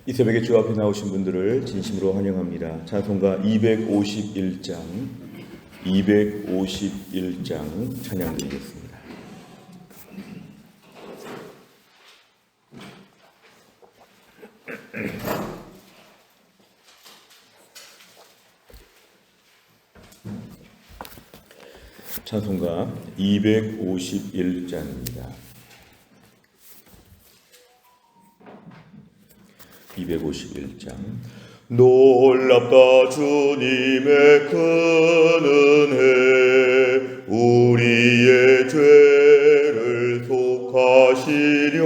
이 새벽에 주 앞에 나오신 분들을 진심으로 환영합니다. 찬송가 251장 찬양 드리겠습니다. 찬송가 251장입니다. 251장. 놀랍다 주님의 큰 은혜, 우리의 죄를 속하시려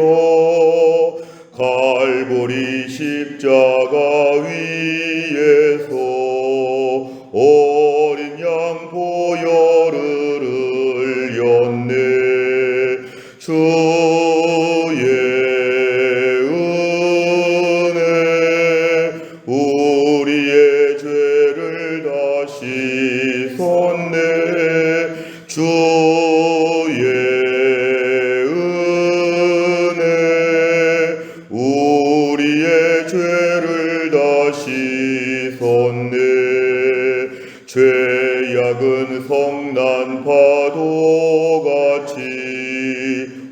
갈보리 십자가 위에서 어린 양 보혈을 흘렸네. 주의 은혜 우리의 죄를 다 씻었네. 주의 은혜 우리의 죄를 다 씻었네. 죄악은 성난 파도같이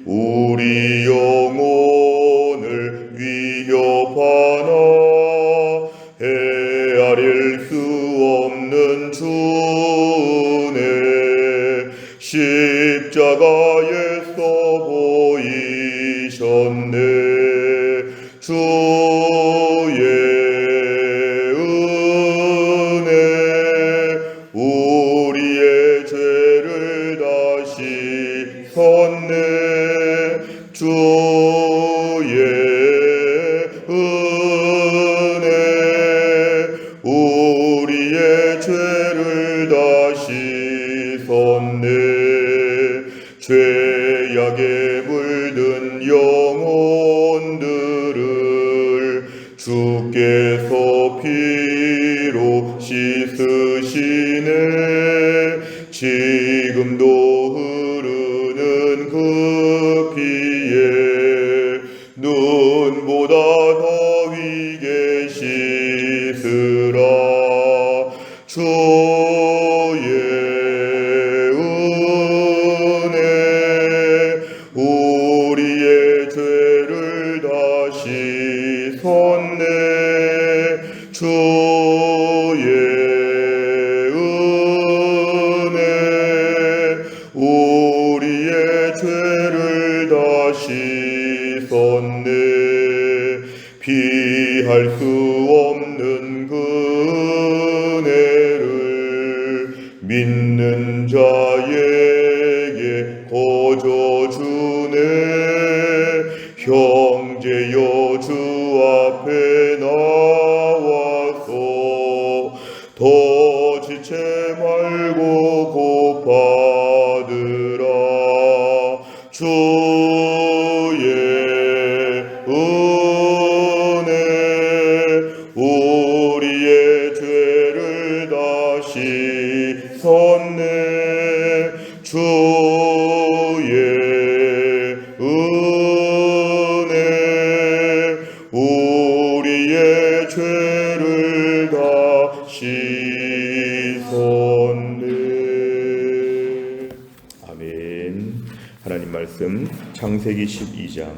우리 영혼을 위협하나 헤아릴 수 없는 주네. 십자가에서 보이셨네. 주의 은혜 우리의 죄를 다 씻었네. 주의 은혜 우리의 죄를 다 씻었네. 죄악에 물든 영혼들을 주께서 피로 씻으시네. 지금도 흐르는 그 피에 눈보다 더위게 씻으라. 주의 은혜 우리의 죄를 다 씻었네. 주의 은혜 우리의 죄를 다 씻었네. 피할 수 없는 그 은혜를 믿는 자에게 거저 주네. 형제여 주 앞에 나와서 더 지체 말고 곧 받으라. 주의 은혜 우리의 죄를 다 씻었네. 주의 은혜 우리의 죄를 다 씻었네. 아멘. 하나님 말씀 창세기 12장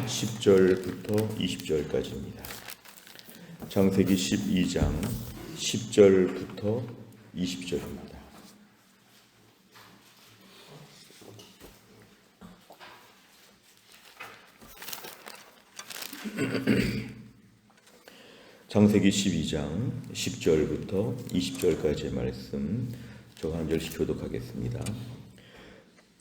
10절부터 20절까지입니다. 창세기 12장 10절부터 20절입니다. 창세기 12장 10절부터 20절까지의 말씀 저 한 절씩 교독하겠습니다.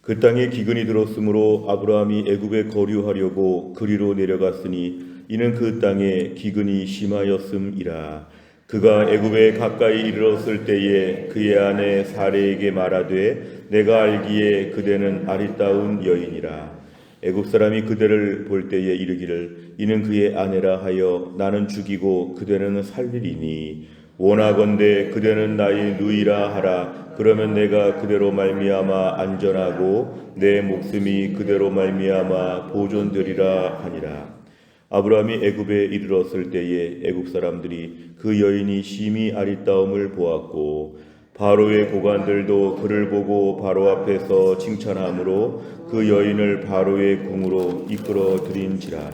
그 땅에 기근이 들었으므로 아브라함이 애굽에 거류하려고 그리로 내려갔으니 이는 그 땅에 기근이 심하였음이라. 그가 애굽에 가까이 이르렀을 때에 그의 아내 사레에게 말하되 내가 알기에 그대는 아리따운 여인이라. 애굽 사람이 그대를 볼 때에 이르기를 이는 그의 아내라 하여 나는 죽이고 그대는 살리리니 원하건대 그대는 나의 누이라 하라. 그러면 내가 그대로 말미암아 안전하고 내 목숨이 그대로 말미암아 보존되리라 하니라. 아브라함이 애굽에 이르렀을 때에 애굽 사람들이 그 여인이 심히 아리따움을 보았고 바로의 고관들도 그를 보고 바로 앞에서 칭찬하므로 그 여인을 바로의 궁으로 이끌어 들인지라.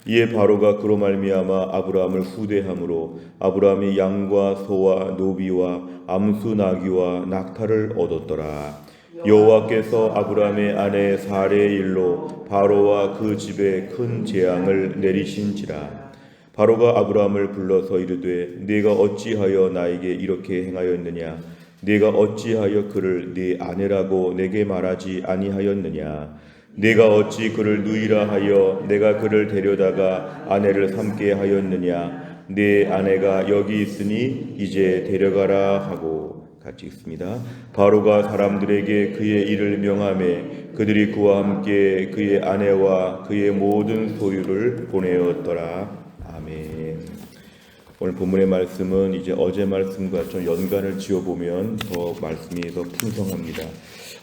이에 바로가 그로 말미암아 아브라함을 후대함으로 아브라함이 양과 소와 노비와 암수 나귀와 낙타를 얻었더라. 여호와께서 아브라함의 아내 사레의 일로 바로와 그 집에 큰 재앙을 내리신지라. 바로가 아브라함을 불러서 이르되 네가 어찌하여 나에게 이렇게 행하였느냐? 네가 어찌하여 그를 네 아내라고 내게 말하지 아니하였느냐? 네가 어찌 그를 누이라 하여 내가 그를 데려다가 아내를 삼게 하였느냐? 네 아내가 여기 있으니 이제 데려가라 하고. 같이 읽습니다. 바로가 사람들에게 그의 일을 명하매 그들이 그와 함께 그의 아내와 그의 모든 소유를 보내었더라. 아멘. 오늘 본문의 말씀은 이제 어제 말씀과 좀 연관을 지어보면 더 말씀이 더 풍성합니다.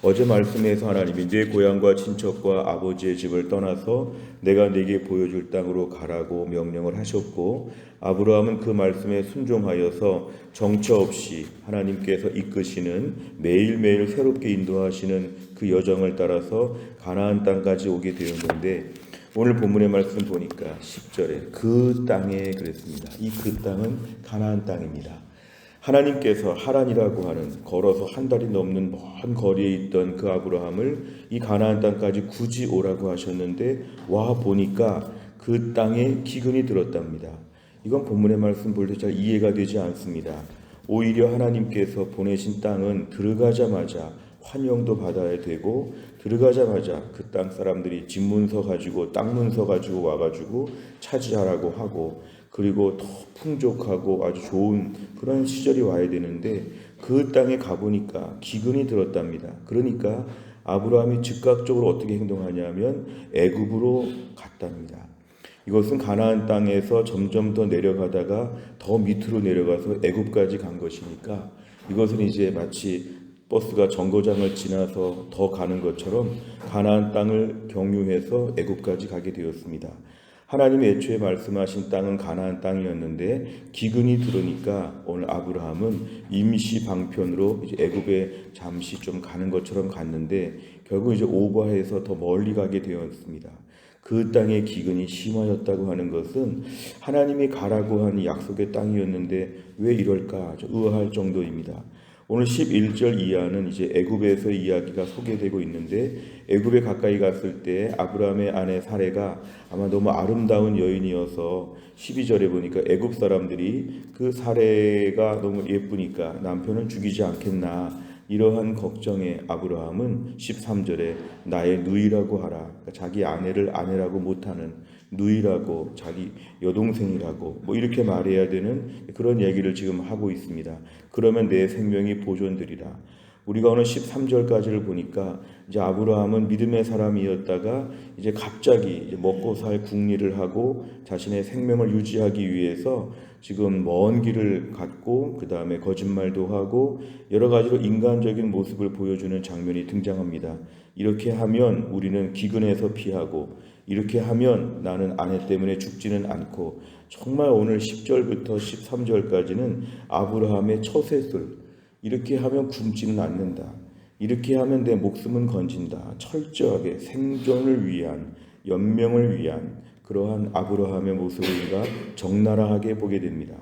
어제 말씀에서 하나님이 네 고향과 친척과 아버지의 집을 떠나서 내가 네게 보여줄 땅으로 가라고 명령을 하셨고 아브라함은 그 말씀에 순종하여서 정처 없이 하나님께서 이끄시는 매일매일 새롭게 인도하시는 그 여정을 따라서 가나안 땅까지 오게 되었는데 오늘 본문의 말씀 보니까 10절에 그 땅에 그랬습니다. 이 그 땅은 가나안 땅입니다. 하나님께서 하란이라고 하는 걸어서 한 달이 넘는 먼 거리에 있던 그 아브라함을 이 가나안 땅까지 굳이 오라고 하셨는데 와 보니까 그 땅에 기근이 들었답니다. 이건 본문의 말씀 볼 때 잘 이해가 되지 않습니다. 오히려 하나님께서 보내신 땅은 들어가자마자 환영도 받아야 되고 들어가자마자 그 땅 사람들이 집 문서 가지고 땅 문서 가지고 와가지고 차지하라고 하고 그리고 더 풍족하고 아주 좋은 그런 시절이 와야 되는데 그 땅에 가보니까 기근이 들었답니다. 그러니까 아브라함이 즉각적으로 어떻게 행동하냐면 애굽으로 갔답니다. 이것은 가나안 땅에서 점점 더 내려가다가 더 밑으로 내려가서 애굽까지 간 것이니까 이것은 이제 마치 버스가 정거장을 지나서 더 가는 것처럼 가나안 땅을 경유해서 애굽까지 가게 되었습니다. 하나님이 애초에 말씀하신 땅은 가나안 땅이었는데 기근이 들으니까 오늘 아브라함은 임시 방편으로 이제 애굽에 잠시 좀 가는 것처럼 갔는데 결국 이제 오버해서 더 멀리 가게 되었습니다. 그 땅의 기근이 심하였다고 하는 것은 하나님이 가라고 한 약속의 땅이었는데 왜 이럴까 의아할 정도입니다. 오늘 11절 이하는 이제 애굽에서 이야기가 소개되고 있는데 애굽에 가까이 갔을 때 아브라함의 아내 사레가 아마 너무 아름다운 여인이어서 12절에 보니까 애굽 사람들이 그 사레가 너무 예쁘니까 남편은 죽이지 않겠나 이러한 걱정에 아브라함은 13절에 나의 누이라고 하라. 그러니까 자기 아내를 아내라고 못하는 누이라고 자기 여동생이라고 뭐 이렇게 말해야 되는 그런 얘기를 지금 하고 있습니다. 그러면 내 생명이 보존되리라. 우리가 오늘 13절까지를 보니까 이제 아브라함은 믿음의 사람이었다가 이제 갑자기 이제 먹고 살 궁리를 하고 자신의 생명을 유지하기 위해서 지금 먼 길을 갔고 그 다음에 거짓말도 하고 여러 가지로 인간적인 모습을 보여주는 장면이 등장합니다. 이렇게 하면 우리는 기근에서 피하고 이렇게 하면 나는 아내 때문에 죽지는 않고 정말 오늘 10절부터 13절까지는 아브라함의 처세술 이렇게 하면 굶지는 않는다. 이렇게 하면 내 목숨은 건진다. 철저하게 생존을 위한 연명을 위한 그러한 아브라함의 모습을 우리가 적나라하게 보게 됩니다.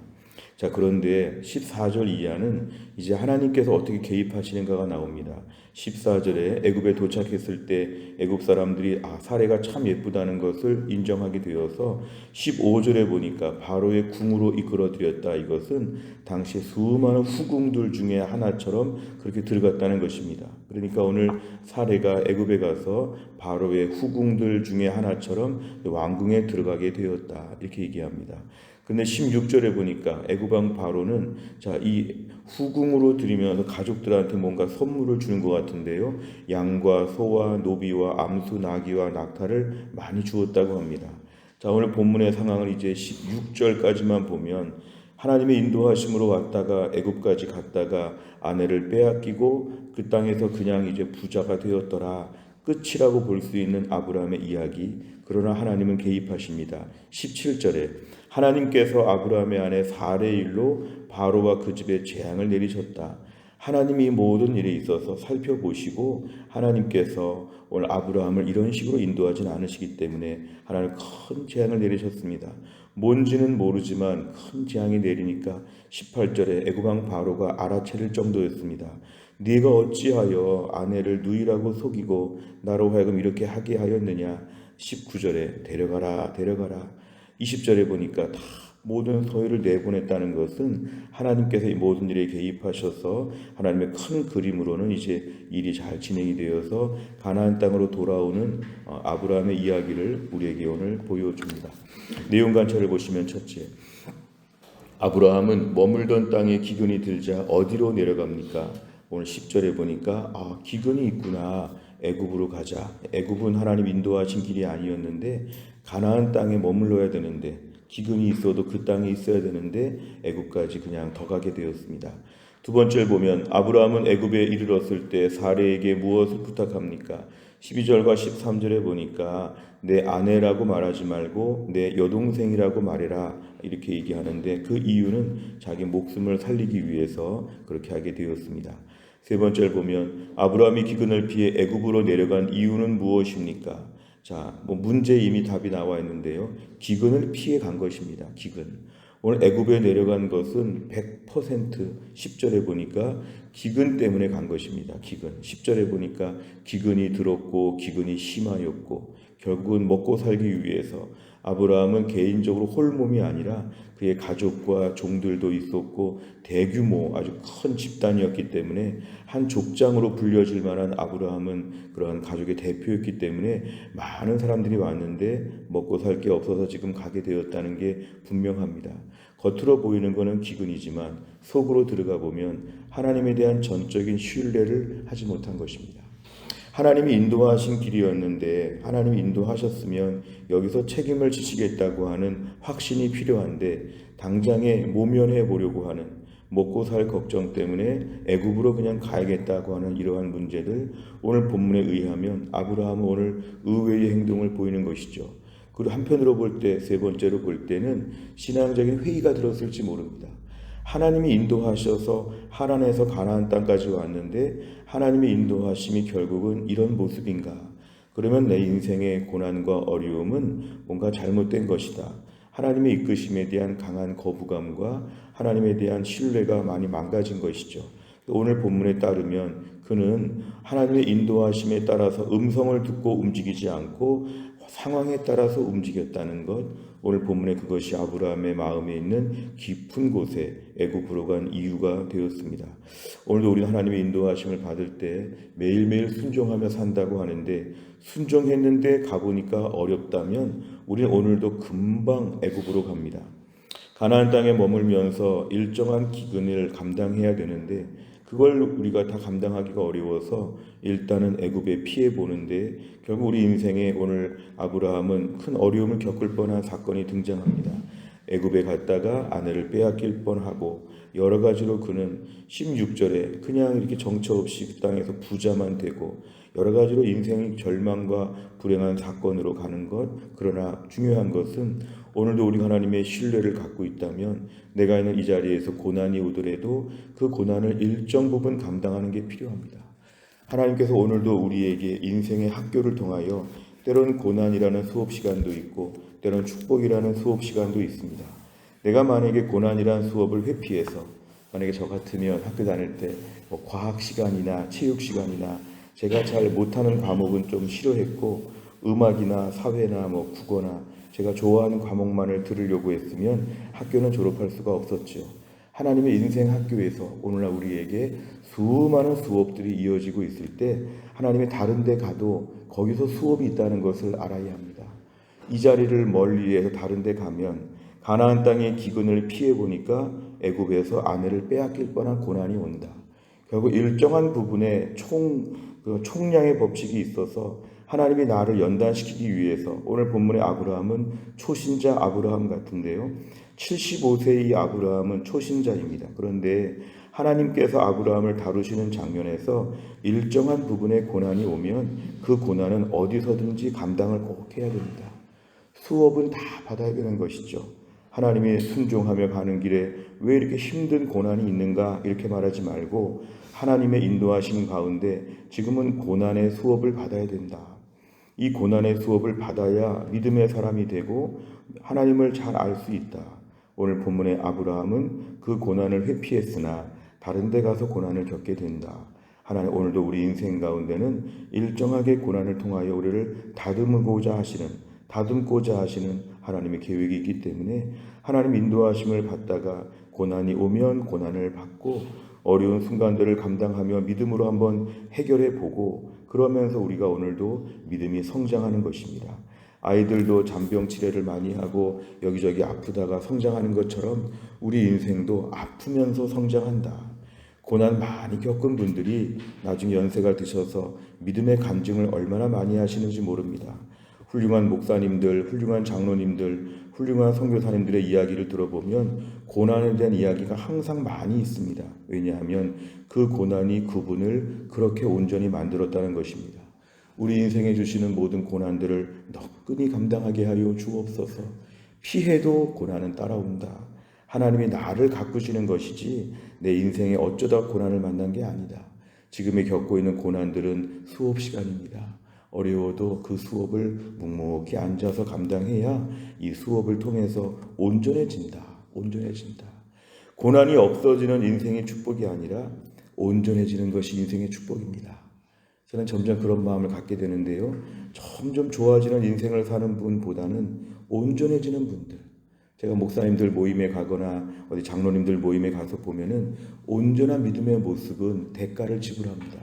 자, 그런데 14절 이하는 이제 하나님께서 어떻게 개입하시는가가 나옵니다. 14절에 애굽에 도착했을 때 애굽 사람들이 사레가 참 예쁘다는 것을 인정하게 되어서 15절에 보니까 바로의 궁으로 이끌어들였다. 이것은 당시 수많은 후궁들 중에 하나처럼 그렇게 들어갔다는 것입니다. 그러니까 오늘 사레가 애굽에 가서 바로의 후궁들 중에 하나처럼 왕궁에 들어가게 되었다. 이렇게 얘기합니다. 근데 16절에 보니까 애굽왕 바로는 이 후궁으로 들이면서 가족들한테 뭔가 선물을 주는 것 같은데요. 양과 소와 노비와 암수 나귀와 낙타를 많이 주었다고 합니다. 자, 오늘 본문의 상황을 이제 16절까지만 보면 하나님의 인도하심으로 왔다가 애굽까지 갔다가 아내를 빼앗기고 그 땅에서 그냥 이제 부자가 되었더라. 끝이라고 볼 수 있는 아브라함의 이야기. 그러나 하나님은 개입하십니다. 17절에 하나님께서 아브라함의 아내 사레의 일로 바로와 그 집에 재앙을 내리셨다. 하나님이 모든 일에 있어서 살펴보시고 하나님께서 오늘 아브라함을 이런 식으로 인도하진 않으시기 때문에 하나님 큰 재앙을 내리셨습니다. 뭔지는 모르지만 큰 재앙이 내리니까 18절에 애굽왕 바로가 알아차릴 정도였습니다. 네가 어찌하여 아내를 누이라고 속이고 나로 하여금 이렇게 하게 하였느냐. 19절에 데려가라 데려가라. 20절에 보니까 다 모든 소유를 내보냈다는 것은 하나님께서 이 모든 일에 개입하셔서 하나님의 큰 그림으로는 이제 일이 잘 진행이 되어서 가나안 땅으로 돌아오는 아브라함의 이야기를 우리에게 오늘 보여줍니다. 내용 관찰을 보시면 첫째, 아브라함은 머물던 땅에 기근이 들자 어디로 내려갑니까? 오늘 10절에 보니까 기근이 있구나. 애굽으로 가자. 애굽은 하나님 인도하신 길이 아니었는데 가나안 땅에 머물러야 되는데 기근이 있어도 그 땅에 있어야 되는데 애굽까지 그냥 더 가게 되었습니다. 두 번째를 보면 아브라함은 애굽에 이르렀을 때 사레에게 무엇을 부탁합니까? 12절과 13절에 보니까 내 아내라고 말하지 말고 내 여동생이라고 말해라 이렇게 얘기하는데 그 이유는 자기 목숨을 살리기 위해서 그렇게 하게 되었습니다. 세 번째를 보면 아브라함이 기근을 피해 애굽으로 내려간 이유는 무엇입니까? 자, 문제에 이미 답이 나와 있는데요. 기근을 피해 간 것입니다. 기근. 오늘 애굽에 내려간 것은 100% 10절에 보니까 기근 때문에 간 것입니다. 기근. 10절에 보니까 기근이 들었고 기근이 심하였고 결국은 먹고 살기 위해서 아브라함은 개인적으로 홀몸이 아니라 그의 가족과 종들도 있었고 대규모 아주 큰 집단이었기 때문에 한 족장으로 불려질 만한 아브라함은 그러한 가족의 대표였기 때문에 많은 사람들이 왔는데 먹고 살 게 없어서 지금 가게 되었다는 게 분명합니다. 겉으로 보이는 것은 기근이지만 속으로 들어가 보면 하나님에 대한 전적인 신뢰를 하지 못한 것입니다. 하나님이 인도하신 길이었는데 하나님이 인도하셨으면 여기서 책임을 지시겠다고 하는 확신이 필요한데 당장에 모면해 보려고 하는 먹고 살 걱정 때문에 애굽으로 그냥 가야겠다고 하는 이러한 문제들 오늘 본문에 의하면 아브라함은 오늘 의외의 행동을 보이는 것이죠. 그리고 한편으로 볼 때 세 번째로 볼 때는 신앙적인 회의가 들었을지 모릅니다. 하나님이 인도하셔서 하란에서 가나안 땅까지 왔는데 하나님의 인도하심이 결국은 이런 모습인가? 그러면 내 인생의 고난과 어려움은 뭔가 잘못된 것이다. 하나님의 이끄심에 대한 강한 거부감과 하나님에 대한 신뢰가 많이 망가진 것이죠. 오늘 본문에 따르면 그는 하나님의 인도하심에 따라서 음성을 듣고 움직이지 않고 상황에 따라서 움직였다는 것, 오늘 본문에 그것이 아브라함의 마음에 있는 깊은 곳에 애굽으로 간 이유가 되었습니다. 오늘도 우리는 하나님의 인도하심을 받을 때 매일매일 순종하며 산다고 하는데 순종했는데 가보니까 어렵다면 우리는 오늘도 금방 애굽으로 갑니다. 가나안 땅에 머물면서 일정한 기근을 감당해야 되는데 그걸 우리가 다 감당하기가 어려워서 일단은 애굽에 피해 보는데 결국 우리 인생에 오늘 아브라함은 큰 어려움을 겪을 뻔한 사건이 등장합니다. 애굽에 갔다가 아내를 빼앗길 뻔하고 여러 가지로 그는 16절에 그냥 이렇게 정처 없이 그 땅에서 부자만 되고 여러 가지로 인생이 절망과 불행한 사건으로 가는 것. 그러나 중요한 것은 오늘도 우리 하나님의 신뢰를 갖고 있다면 내가 있는 이 자리에서 고난이 오더라도 그 고난을 일정 부분 감당하는 게 필요합니다. 하나님께서 오늘도 우리에게 인생의 학교를 통하여 때론 고난이라는 수업 시간도 있고 때론 축복이라는 수업 시간도 있습니다. 내가 만약에 고난이라는 수업을 회피해서 만약에 저 같으면 학교 다닐 때 과학 시간이나 체육 시간이나 제가 잘 못하는 과목은 좀 싫어했고 음악이나 사회나 국어나 제가 좋아하는 과목만을 들으려고 했으면 학교는 졸업할 수가 없었죠. 하나님의 인생 학교에서 오늘날 우리에게 수많은 수업들이 이어지고 있을 때 하나님의 다른 데 가도 거기서 수업이 있다는 것을 알아야 합니다. 이 자리를 멀리해서 다른 데 가면 가나안 땅의 기근을 피해 보니까 애굽에서 아내를 빼앗길 뻔한 고난이 온다. 결국 일정한 부분에 총량의 법칙이 있어서 하나님이 나를 연단시키기 위해서 오늘 본문의 아브라함은 초신자 아브라함 같은데요. 75세의 아브라함은 초신자입니다. 그런데 하나님께서 아브라함을 다루시는 장면에서 일정한 부분의 고난이 오면 그 고난은 어디서든지 감당을 꼭 해야 됩니다. 수업은 다 받아야 되는 것이죠. 하나님이 순종하며 가는 길에 왜 이렇게 힘든 고난이 있는가 이렇게 말하지 말고 하나님의 인도하심 가운데 지금은 고난의 수업을 받아야 된다. 이 고난의 수업을 받아야 믿음의 사람이 되고 하나님을 잘 알 수 있다. 오늘 본문의 아브라함은 그 고난을 회피했으나 다른 데 가서 고난을 겪게 된다. 하나님 오늘도 우리 인생 가운데는 일정하게 고난을 통하여 우리를 다듬고자 하시는 하나님의 계획이 있기 때문에 하나님 인도하심을 받다가 고난이 오면 고난을 받고 어려운 순간들을 감당하며 믿음으로 한번 해결해 보고 그러면서 우리가 오늘도 믿음이 성장하는 것입니다. 아이들도 잔병 치레를 많이 하고 여기저기 아프다가 성장하는 것처럼 우리 인생도 아프면서 성장한다. 고난 많이 겪은 분들이 나중에 연세가 드셔서 믿음의 간증을 얼마나 많이 하시는지 모릅니다. 훌륭한 목사님들, 훌륭한 장로님들, 훌륭한 선교사님들의 이야기를 들어보면 고난에 대한 이야기가 항상 많이 있습니다. 왜냐하면 그 고난이 그분을 그렇게 온전히 만들었다는 것입니다. 우리 인생에 주시는 모든 고난들을 너끈히 감당하게 하여 주옵소서. 피해도 고난은 따라온다. 하나님이 나를 가꾸시는 것이지 내 인생에 어쩌다 고난을 만난 게 아니다. 지금에 겪고 있는 고난들은 수업 시간입니다. 어려워도 그 수업을 묵묵히 앉아서 감당해야 이 수업을 통해서 온전해진다. 고난이 없어지는 인생의 축복이 아니라 온전해지는 것이 인생의 축복입니다. 저는 점점 그런 마음을 갖게 되는데요. 점점 좋아지는 인생을 사는 분보다는 온전해지는 분들. 제가 목사님들 모임에 가거나 어디 장로님들 모임에 가서 보면은 온전한 믿음의 모습은 대가를 지불합니다.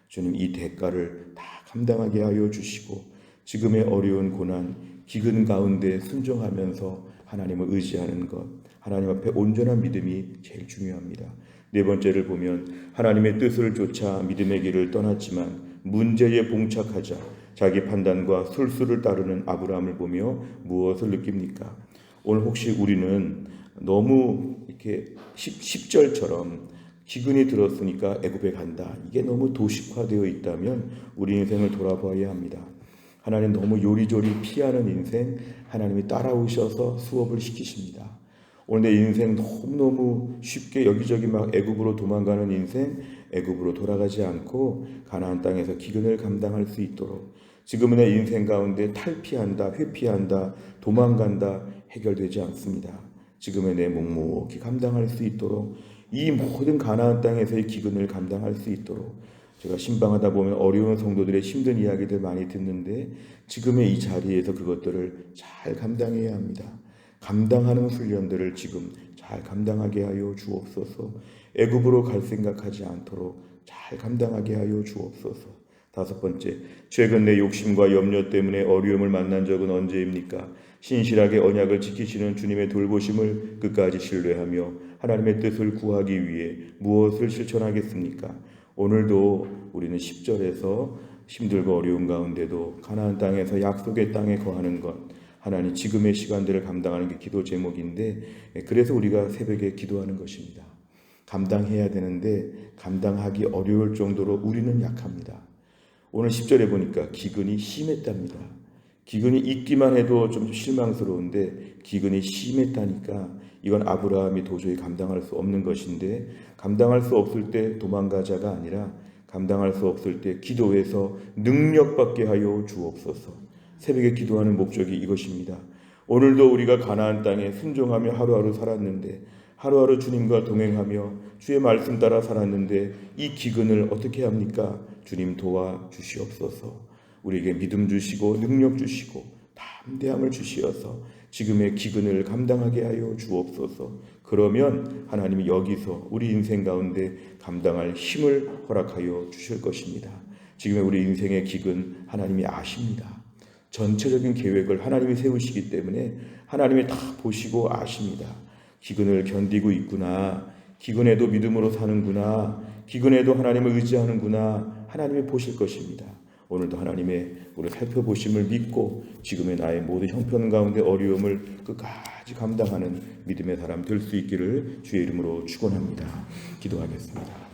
주님 이 대가를 다 감당하게 하여 주시고 지금의 어려운 고난, 기근 가운데 순종하면서 하나님을 의지하는 것, 하나님 앞에 온전한 믿음이 제일 중요합니다. 네 번째를 보면 하나님의 뜻을 쫓아 믿음의 길을 떠났지만 문제에 봉착하자 자기 판단과 술수를 따르는 아브라함을 보며 무엇을 느낍니까? 오늘 혹시 우리는 너무 이렇게 10절처럼 기근이 들었으니까 애굽에 간다. 이게 너무 도식화되어 있다면 우리 인생을 돌아봐야 합니다. 하나님 너무 요리조리 피하는 인생, 하나님이 따라오셔서 수업을 시키십니다. 오늘 내 인생 너무너무 쉽게 여기저기 막 애굽으로 도망가는 인생, 애굽으로 돌아가지 않고 가나안 땅에서 기근을 감당할 수 있도록 지금은 내 인생 가운데 탈피한다, 회피한다, 도망간다 해결되지 않습니다. 지금의 내 묵묵히 감당할 수 있도록 이 모든 가나안 땅에서의 기근을 감당할 수 있도록 제가 신방하다 보면 어려운 성도들의 힘든 이야기들 많이 듣는데 지금의 이 자리에서 그것들을 잘 감당해야 합니다. 감당하는 훈련들을 지금 잘 감당하게 하여 주옵소서. 애굽으로 갈 생각하지 않도록 잘 감당하게 하여 주옵소서. 다섯 번째, 최근 내 욕심과 염려 때문에 어려움을 만난 적은 언제입니까? 신실하게 언약을 지키시는 주님의 돌보심을 끝까지 신뢰하며 하나님의 뜻을 구하기 위해 무엇을 실천하겠습니까? 오늘도 우리는 10절에서 힘들고 어려운 가운데도 가나안 땅에서 약속의 땅에 거하는 것, 하나님 지금의 시간들을 감당하는 게 기도 제목인데 그래서 우리가 새벽에 기도하는 것입니다. 감당해야 되는데 감당하기 어려울 정도로 우리는 약합니다. 오늘 10절에 보니까 기근이 심했답니다. 기근이 있기만 해도 좀 실망스러운데 기근이 심했다니까 이건 아브라함이 도저히 감당할 수 없는 것인데 감당할 수 없을 때 도망가자가 아니라 감당할 수 없을 때 기도해서 능력받게 하여 주옵소서. 새벽에 기도하는 목적이 이것입니다. 오늘도 우리가 가나안 땅에 순종하며 하루하루 살았는데 하루하루 주님과 동행하며 주의 말씀 따라 살았는데 이 기근을 어떻게 합니까? 주님 도와주시옵소서. 우리에게 믿음 주시고 능력 주시고 담대함을 주시어서 지금의 기근을 감당하게 하여 주옵소서. 그러면 하나님이 여기서 우리 인생 가운데 감당할 힘을 허락하여 주실 것입니다. 지금의 우리 인생의 기근 하나님이 아십니다. 전체적인 계획을 하나님이 세우시기 때문에 하나님이 다 보시고 아십니다. 기근을 견디고 있구나. 기근에도 믿음으로 사는구나. 기근에도 하나님을 의지하는구나. 하나님이 보실 것입니다. 오늘도 하나님의 우리 살펴보심을 믿고 지금의 나의 모든 형편 가운데 어려움을 끝까지 감당하는 믿음의 사람 될 수 있기를 주의 이름으로 축원합니다. 기도하겠습니다.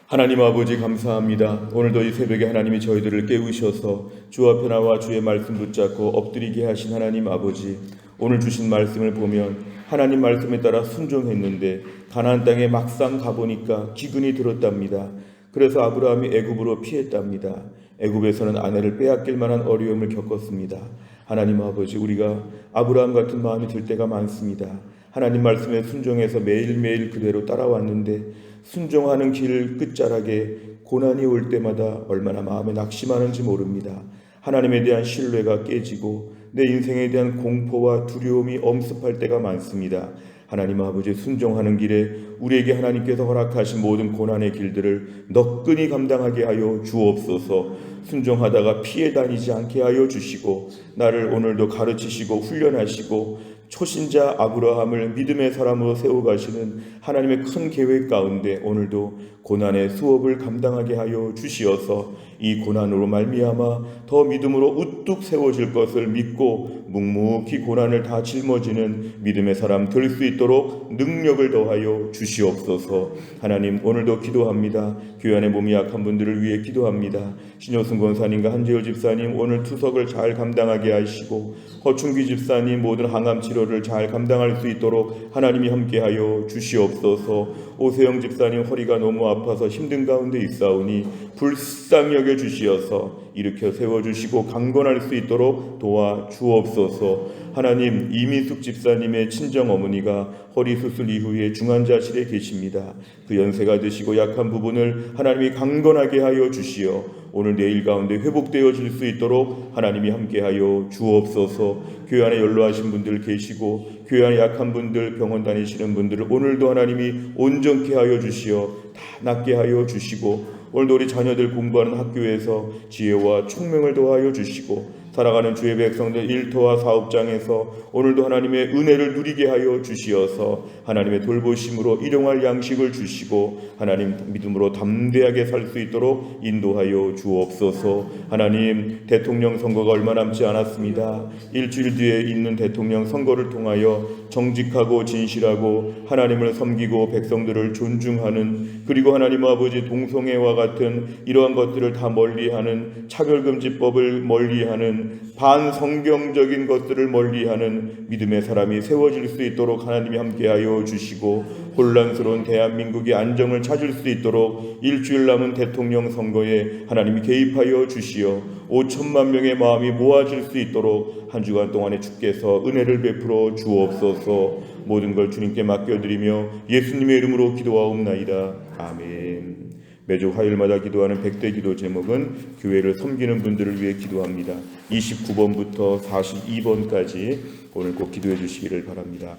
하나님 아버지 감사합니다. 오늘도 이 새벽에 하나님이 저희들을 깨우셔서 주 앞에 나와 주의 말씀 붙잡고 엎드리게 하신 하나님 아버지, 오늘 주신 말씀을 보면 하나님 말씀에 따라 순종했는데 가나안 땅에 막상 가보니까 기근이 들었답니다. 그래서 아브라함이 애굽으로 피했답니다. 애굽에서는 아내를 빼앗길 만한 어려움을 겪었습니다. 하나님 아버지, 우리가 아브라함 같은 마음이 들 때가 많습니다. 하나님 말씀에 순종해서 매일매일 그대로 따라왔는데 순종하는 길 끝자락에 고난이 올 때마다 얼마나 마음에 낙심하는지 모릅니다. 하나님에 대한 신뢰가 깨지고 내 인생에 대한 공포와 두려움이 엄습할 때가 많습니다. 하나님 아버지, 순종하는 길에 우리에게 하나님께서 허락하신 모든 고난의 길들을 너끈히 감당하게 하여 주옵소서. 순종하다가 피해 다니지 않게 하여 주시고 나를 오늘도 가르치시고 훈련하시고 초신자 아브라함을 믿음의 사람으로 세워가시는 하나님의 큰 계획 가운데 오늘도 고난의 수업을 감당하게 하여 주시어서 이 고난으로 말미암아 더 믿음으로 우뚝 세워질 것을 믿고 묵묵히 고난을 다 짊어지는 믿음의 사람 될 수 있도록 능력을 더하여 주시옵소서. 하나님, 오늘도 기도합니다. 교회 안에 몸이 약한 분들을 위해 기도합니다. 신효승 권사님과 한재호 집사님 오늘 투석을 잘 감당하게 하시고 허충기 집사님 모든 항암 치료를 잘 감당할 수 있도록 하나님이 함께하여 주시옵소서. 오세영 집사님 허리가 너무 아파서 힘든 가운데 있사오니 불쌍히 여겨 주시어서 일으켜 세워주시고 강건할 수 있도록 도와주옵소서. 하나님, 이민숙 집사님의 친정어머니가 허리 수술 이후에 중환자실에 계십니다. 그 연세가 드시고 약한 부분을 하나님이 강건하게 하여 주시어 오늘 내일 가운데 회복되어질 수 있도록 하나님이 함께하여 주옵소서. 교회 안에 연로하신 분들 계시고 교회 안에 약한 분들, 병원 다니시는 분들을 오늘도 하나님이 온전케 하여 주시어 다 낫게 하여 주시고 오늘도 우리 자녀들 공부하는 학교에서 지혜와 총명을 더하여 주시고 살아가는 주의 백성들 일터와 사업장에서 오늘도 하나님의 은혜를 누리게 하여 주시어서 하나님의 돌보심으로 일용할 양식을 주시고 하나님 믿음으로 담대하게 살 수 있도록 인도하여 주옵소서. 하나님, 대통령 선거가 얼마 남지 않았습니다. 일주일 뒤에 있는 대통령 선거를 통하여 정직하고 진실하고 하나님을 섬기고 백성들을 존중하는, 그리고 하나님 아버지 동성애와 같은 이러한 것들을 다 멀리하는, 차별금지법을 멀리하는, 반성경적인 것들을 멀리하는 믿음의 사람이 세워질 수 있도록 하나님이 함께하여 주시고 혼란스러운 대한민국의 안정을 찾을 수 있도록 일주일 남은 대통령 선거에 하나님이 개입하여 주시어 5천만 명의 마음이 모아질 수 있도록 한 주간 동안에 주께서 은혜를 베풀어 주옵소서. 모든 걸 주님께 맡겨드리며 예수님의 이름으로 기도하옵나이다. 아멘. 매주 화요일마다 기도하는 100대 기도 제목은 교회를 섬기는 분들을 위해 기도합니다. 29번부터 42번까지 오늘 꼭 기도해 주시기를 바랍니다.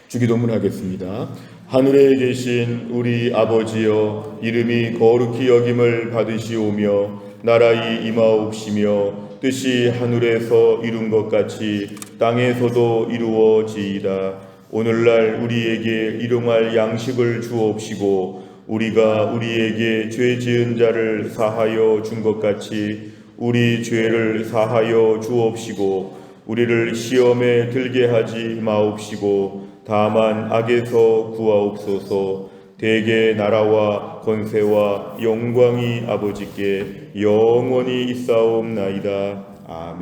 주기도문 하겠습니다. 하늘에 계신 우리 아버지여, 이름이 거룩히 여김을 받으시오며 나라의 임하옵시며 뜻이 하늘에서 이룬 것 같이 땅에서도 이루어지이다. 오늘날 우리에게 일용할 양식을 주옵시고 우리가 우리에게 죄 지은 자를 사하여 준 것 같이 우리 죄를 사하여 주옵시고 우리를 시험에 들게 하지 마옵시고 다만 악에서 구하옵소서. 대개 나라와 권세와 영광이 아버지께 영원히 있사옵나이다. 아멘.